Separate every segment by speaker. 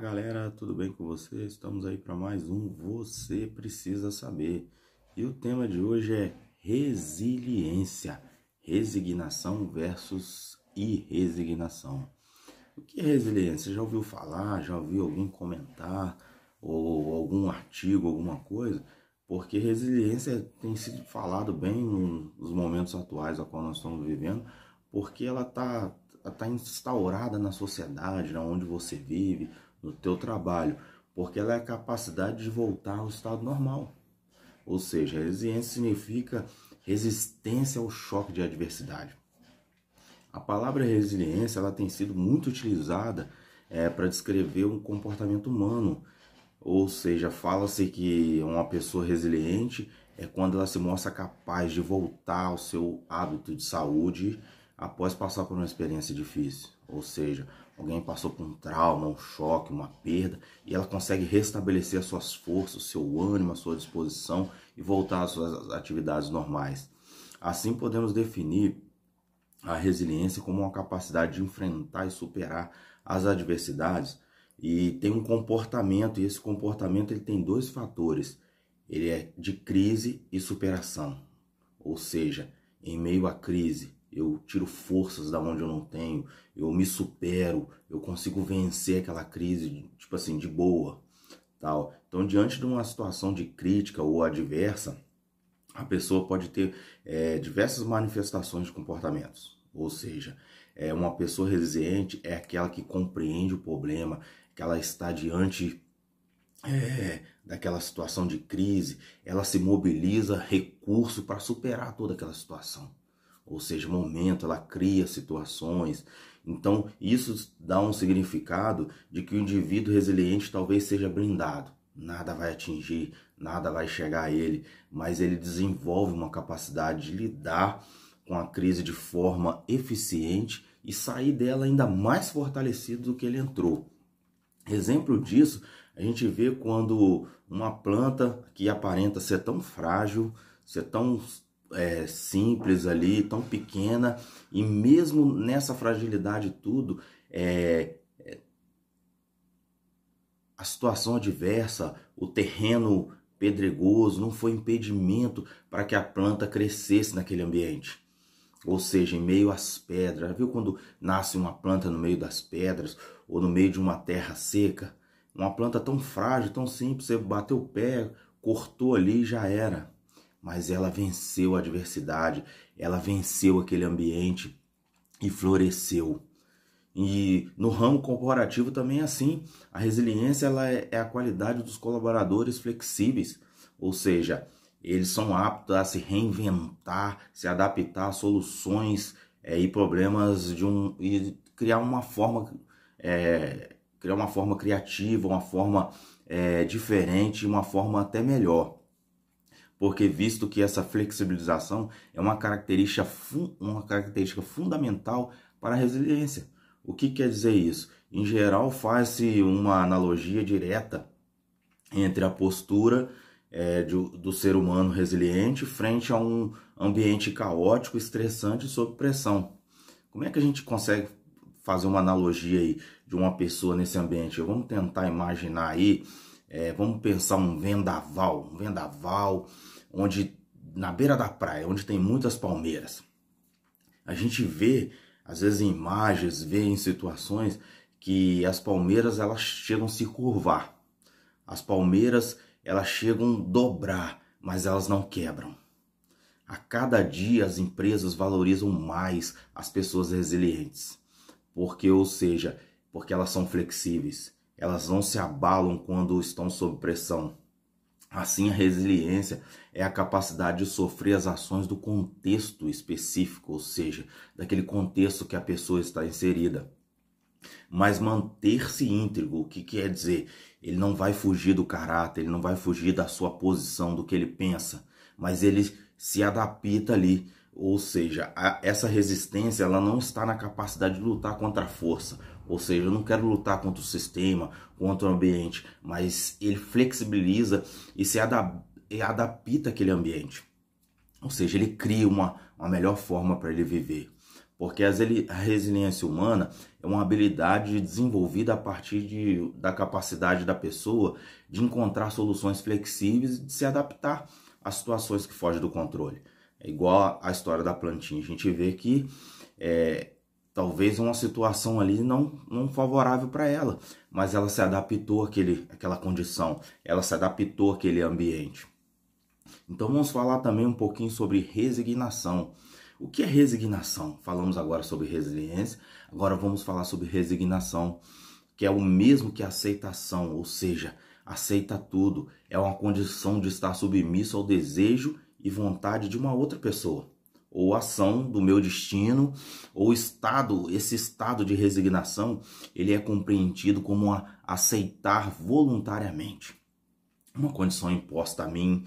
Speaker 1: Fala galera, tudo bem com você? Estamos aí para mais um Você Precisa Saber. E o tema de hoje é resiliência, resignação versus irresignação. O que é resiliência? Já ouviu falar? Já ouviu alguém comentar? Ou algum artigo, alguma coisa? Porque resiliência tem sido falado bem nos momentos atuais a qual nós estamos vivendo, porque ela tá instaurada na sociedade, onde você vive, no teu trabalho, porque ela é a capacidade de voltar ao estado normal. Ou seja, resiliência significa resistência ao choque de adversidade. A palavra resiliência ela tem sido muito utilizada para descrever um comportamento humano. Ou seja, fala-se que uma pessoa resiliente é quando ela se mostra capaz de voltar ao seu hábito de saúde após passar por uma experiência difícil. Ou seja, alguém passou por um trauma, um choque, uma perda, e ela consegue restabelecer as suas forças, o seu ânimo, a sua disposição e voltar às suas atividades normais. Assim podemos definir a resiliência como uma capacidade de enfrentar e superar as adversidades. E tem um comportamento, e esse comportamento ele tem dois fatores. Ele é de crise e superação. Ou seja, em meio à crise, eu tiro forças da onde eu não tenho, eu me supero, eu consigo vencer aquela crise, tipo assim, de boa, tal. Então, diante de uma situação de crítica ou adversa, a pessoa pode ter diversas manifestações de comportamentos. Ou seja, uma pessoa resiliente é aquela que compreende o problema, que ela está diante daquela situação de crise, ela se mobiliza recurso para superar toda aquela situação. Ou seja, momento, ela cria situações. Então, isso dá um significado de que o indivíduo resiliente talvez seja blindado. Nada vai atingir, nada vai chegar a ele, mas ele desenvolve uma capacidade de lidar com a crise de forma eficiente e sair dela ainda mais fortalecido do que ele entrou. Exemplo disso, a gente vê quando uma planta que aparenta ser tão frágil, ser tão simples ali, tão pequena, e mesmo nessa fragilidade tudo, a situação adversa, o terreno pedregoso não foi impedimento para que a planta crescesse naquele ambiente. Ou seja, em meio às pedras. Já viu quando nasce uma planta no meio das pedras ou no meio de uma terra seca? Uma planta tão frágil, tão simples, você bateu o pé, cortou ali e já era. Mas ela venceu a adversidade, ela venceu aquele ambiente e floresceu. E no ramo corporativo também é assim. A resiliência ela é a qualidade dos colaboradores flexíveis, ou seja, eles são aptos a se reinventar, se adaptar a soluções e problemas e criar uma forma criativa, uma forma diferente, uma forma até melhor. Porque visto que essa flexibilização é uma característica fundamental para a resiliência. O que quer dizer isso? Em geral, faz-se uma analogia direta entre a postura do ser humano resiliente frente a um ambiente caótico, estressante e sob pressão. Como é que a gente consegue fazer uma analogia aí de uma pessoa nesse ambiente? Vamos tentar imaginar aí, vamos pensar um vendaval onde na beira da praia, onde tem muitas palmeiras. A gente vê, às vezes em imagens, vê em situações que as palmeiras elas chegam a se curvar. As palmeiras elas chegam a dobrar, mas elas não quebram. A cada dia as empresas valorizam mais as pessoas resilientes. Porque elas são flexíveis. Elas não se abalam quando estão sob pressão. Assim, a resiliência é a capacidade de sofrer as ações do contexto específico, ou seja, daquele contexto que a pessoa está inserida. Mas manter-se íntegro, o que quer dizer? Ele não vai fugir do caráter, ele não vai fugir da sua posição, do que ele pensa, mas ele se adapta ali. Ou seja, essa resistência ela não está na capacidade de lutar contra a força. Ou seja, eu não quero lutar contra o sistema, contra o ambiente, mas ele flexibiliza e se adapta àquele ambiente. Ou seja, ele cria uma melhor forma para ele viver. porque a resiliência humana é uma habilidade desenvolvida a partir da capacidade da pessoa de encontrar soluções flexíveis e de se adaptar às situações que fogem do controle. É igual a história da plantinha. A gente vê que talvez uma situação ali não favorável para ela, mas ela se adaptou àquela condição, ela se adaptou àquele ambiente. Então vamos falar também um pouquinho sobre resignação. O que é resignação? Falamos agora sobre resiliência, agora vamos falar sobre resignação, que é o mesmo que aceitação, ou seja, aceita tudo. É uma condição de estar submisso ao desejo e vontade de uma outra pessoa, ou ação do meu destino, ou esse estado de resignação, ele é compreendido como aceitar voluntariamente uma condição imposta a mim,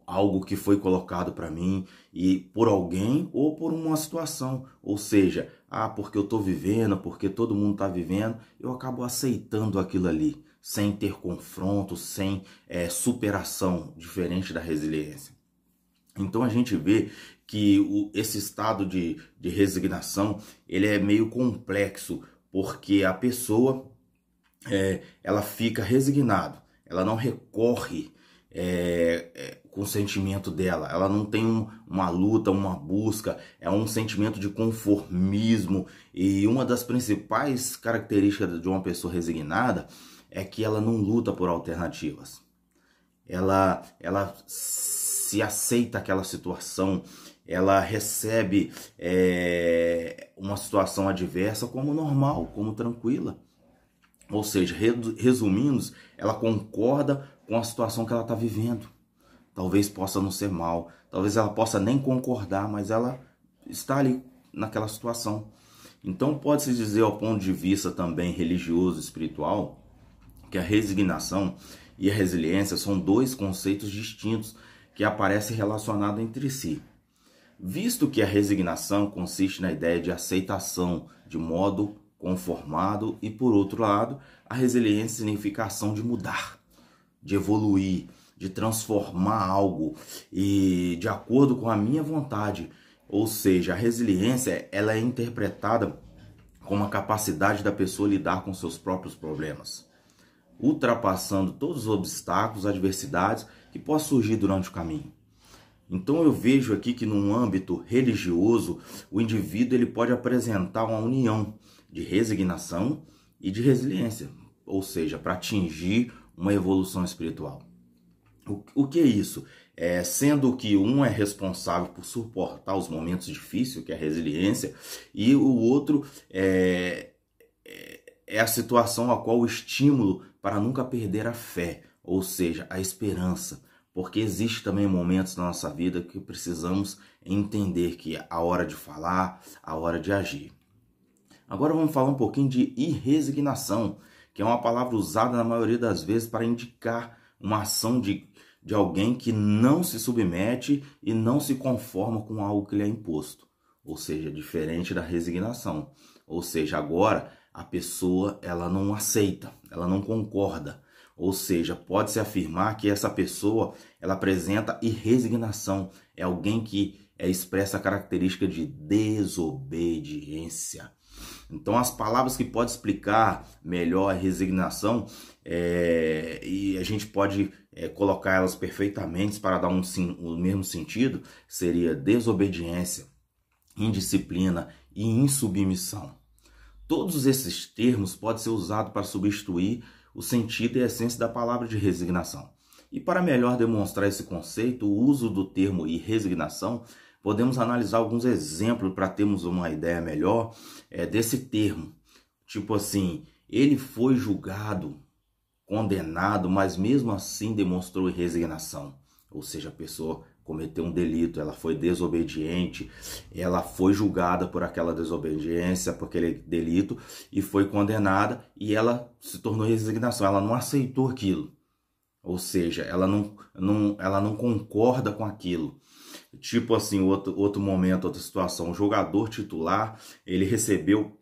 Speaker 1: algo que foi colocado para mim e por alguém ou por uma situação, ou seja, porque eu estou vivendo, porque todo mundo está vivendo, eu acabo aceitando aquilo ali, sem ter confronto, sem superação, diferente da resiliência. Então a gente vê que esse estado de resignação, ele é meio complexo, porque a pessoa ela fica resignada, ela não recorre com o sentimento dela, ela não tem uma luta, uma busca, é um sentimento de conformismo. E uma das principais características de uma pessoa resignada é que ela não luta por alternativas. Ela se aceita aquela situação, ela recebe uma situação adversa como normal, como tranquila. Ou seja, resumindo, ela concorda com a situação que ela está vivendo. Talvez possa não ser mal, talvez ela possa nem concordar, mas ela está ali naquela situação. Então pode-se dizer, ao ponto de vista também religioso e espiritual, que a resignação e a resiliência são dois conceitos distintos que aparecem relacionados entre si. Visto que a resignação consiste na ideia de aceitação de modo conformado e, por outro lado, a resiliência significa a ação de mudar, de evoluir, de transformar algo e de acordo com a minha vontade. Ou seja, a resiliência ela é interpretada como a capacidade da pessoa lidar com seus próprios problemas, ultrapassando todos os obstáculos, adversidades que possam surgir durante o caminho. Então eu vejo aqui que num âmbito religioso, o indivíduo ele pode apresentar uma união de resignação e de resiliência, ou seja, para atingir uma evolução espiritual. O que é isso? Sendo que um é responsável por suportar os momentos difíceis, que é a resiliência, e o outro é a situação a qual o estímulo para nunca perder a fé, ou seja, a esperança. Porque existe também momentos na nossa vida que precisamos entender que é a hora de falar, a hora de agir. Agora vamos falar um pouquinho de irresignação, que é uma palavra usada na maioria das vezes para indicar uma ação de alguém que não se submete e não se conforma com algo que lhe é imposto. Ou seja, diferente da resignação. Ou seja, agora a pessoa ela não aceita, ela não concorda. Ou seja, pode-se afirmar que essa pessoa ela apresenta irresignação. É alguém que expressa a característica de desobediência. Então, as palavras que podem explicar melhor a resignação, e a gente pode colocar elas perfeitamente para dar o mesmo sentido, seria desobediência, indisciplina e insubmissão. Todos esses termos podem ser usados para substituir o sentido e a essência da palavra de resignação. E para melhor demonstrar esse conceito, o uso do termo irresignação, podemos analisar alguns exemplos para termos uma ideia melhor desse termo. Tipo assim, ele foi julgado, condenado, mas mesmo assim demonstrou resignação. Ou seja, a pessoa cometeu um delito, ela foi desobediente, ela foi julgada por aquela desobediência, por aquele delito, e foi condenada, e ela se tornou resignação, ela não aceitou aquilo. Ou seja, ela não concorda com aquilo. Tipo assim, outro momento, outra situação, o jogador titular, ele recebeu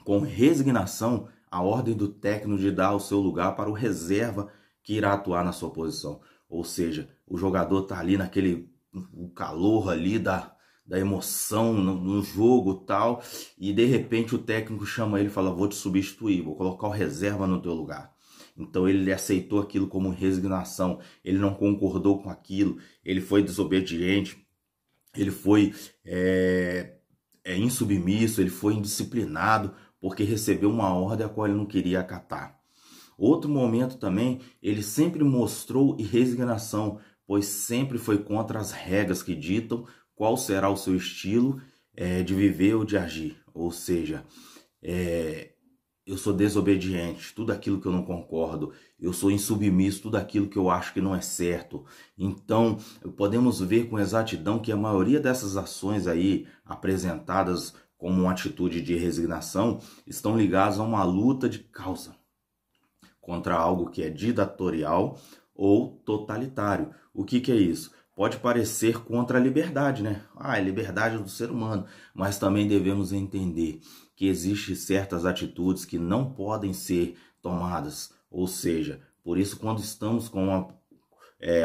Speaker 1: com resignação a ordem do técnico de dar o seu lugar para o reserva que irá atuar na sua posição. Ou seja, o jogador está ali naquele o calor ali da da emoção no jogo tal, e de repente o técnico chama ele e fala, vou te substituir, vou colocar o reserva no teu lugar. Então ele aceitou aquilo como resignação, ele não concordou com aquilo, ele foi desobediente, ele foi insubmisso, ele foi indisciplinado, porque recebeu uma ordem a qual ele não queria acatar. Outro momento também, ele sempre mostrou resignação, pois sempre foi contra as regras que ditam qual será o seu estilo de viver ou de agir. Ou seja, eu sou desobediente, tudo aquilo que eu não concordo, eu sou insubmisso, tudo aquilo que eu acho que não é certo. Então, podemos ver com exatidão que a maioria dessas ações aí apresentadas como uma atitude de resignação estão ligadas a uma luta de causa contra algo que é ditatorial ou totalitário. O que é isso? Pode parecer contra a liberdade, né? É liberdade do ser humano, mas também devemos entender que existem certas atitudes que não podem ser tomadas. Ou seja, por isso quando estamos com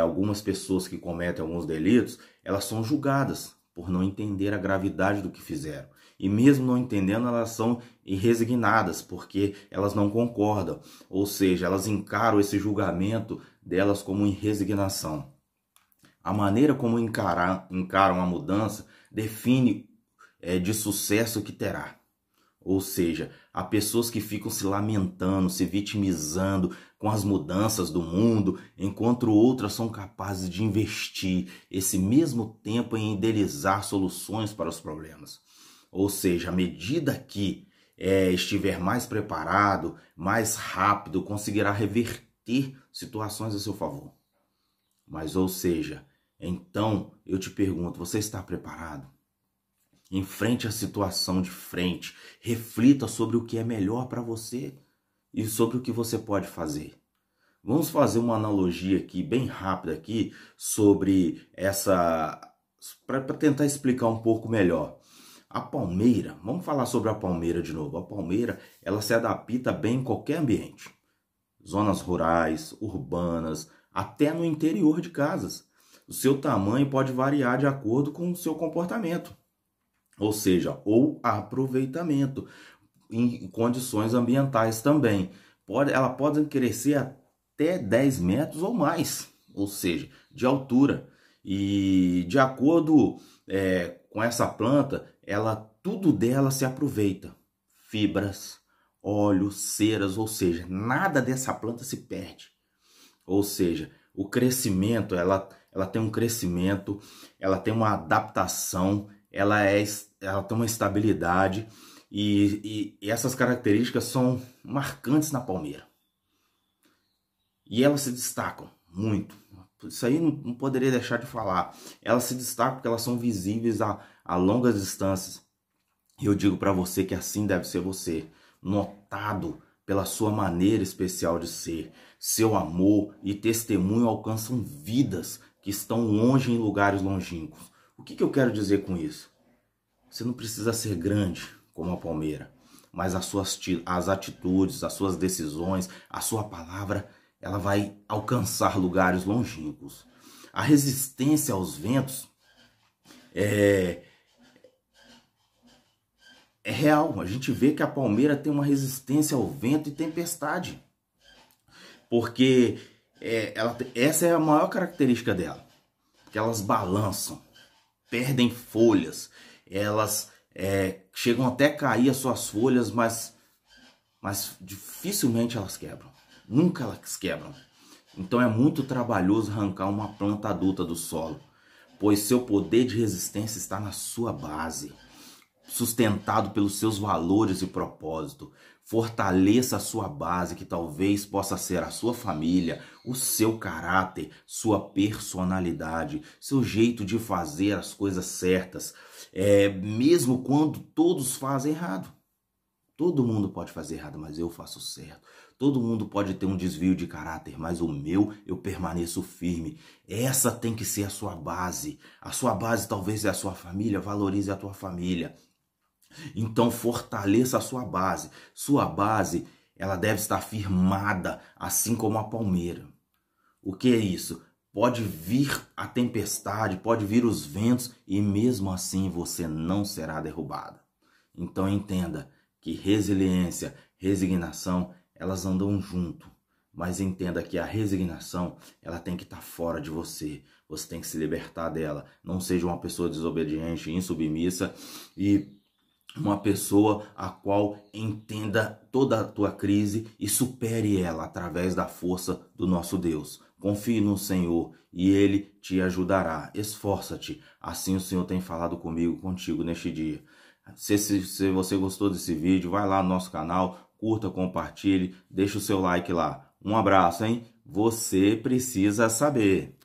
Speaker 1: algumas pessoas que cometem alguns delitos, elas são julgadas por não entender a gravidade do que fizeram. E mesmo não entendendo, elas são resignadas, porque elas não concordam. Ou seja, elas encaram esse julgamento delas como em resignação. A maneira como encaram a mudança define de sucesso que terá. Ou seja, há pessoas que ficam se lamentando, se vitimizando com as mudanças do mundo, enquanto outras são capazes de investir esse mesmo tempo em idealizar soluções para os problemas. Ou seja, à medida que estiver mais preparado, mais rápido, conseguirá reverter situações a seu favor. Mas, ou seja, então eu te pergunto, você está preparado? Enfrente a situação de frente, reflita sobre o que é melhor para você e sobre o que você pode fazer. Vamos fazer uma analogia aqui, bem rápida aqui, sobre para tentar explicar um pouco melhor. A palmeira, vamos falar sobre a palmeira de novo. A palmeira, ela se adapta bem em qualquer ambiente. Zonas rurais, urbanas, até no interior de casas. O seu tamanho pode variar de acordo com o seu comportamento. Ou seja, ou aproveitamento em condições ambientais também. Ela pode crescer até 10 metros ou mais, ou seja, de altura. E de acordo com essa planta, tudo dela se aproveita. Fibras, óleo, ceras, ou seja, nada dessa planta se perde. Ou seja, o crescimento, ela tem um crescimento, ela tem uma adaptação, ela tem uma estabilidade e essas características são marcantes na palmeira. E elas se destacam muito. Isso aí não poderia deixar de falar. Elas se destacam porque elas são visíveis a longas distâncias. E eu digo para você que assim deve ser você, notado pela sua maneira especial de ser. Seu amor e testemunho alcançam vidas que estão longe em lugares longínquos. O que eu quero dizer com isso? Você não precisa ser grande como a palmeira, mas as atitudes, as suas decisões, a sua palavra, ela vai alcançar lugares longínquos. A resistência aos ventos é real. A gente vê que a palmeira tem uma resistência ao vento e tempestade. Porque essa é a maior característica dela. Que elas balançam, perdem folhas, elas chegam até a cair as suas folhas, mas dificilmente elas quebram. Nunca elas quebram. Então é muito trabalhoso arrancar uma planta adulta do solo, pois seu poder de resistência está na sua base, sustentado pelos seus valores e propósito. Fortaleça a sua base, que talvez possa ser a sua família, o seu caráter, sua personalidade, seu jeito de fazer as coisas certas, mesmo quando todos fazem errado. Todo mundo pode fazer errado, mas eu faço certo. Todo mundo pode ter um desvio de caráter, mas o meu, eu permaneço firme. Essa tem que ser a sua base. A sua base talvez é a sua família, valorize a tua família. Então fortaleça a sua base. Sua base, ela deve estar firmada, assim como a palmeira. O que é isso? pode vir a tempestade, pode vir os ventos e mesmo assim você não será derrubado. Então entenda que resiliência, resignação, elas andam junto. Mas entenda que a resignação, ela tem que estar fora de você. Você tem que se libertar dela. Não seja uma pessoa desobediente, insubmissa e uma pessoa a qual entenda toda a tua crise e supere ela através da força do nosso Deus. Confie no Senhor e Ele te ajudará. Esforça-te. Assim o Senhor tem falado comigo, contigo neste dia. Se você gostou desse vídeo, vai lá no nosso canal, curta, compartilhe, deixa o seu like lá. Um abraço, hein? Você precisa saber.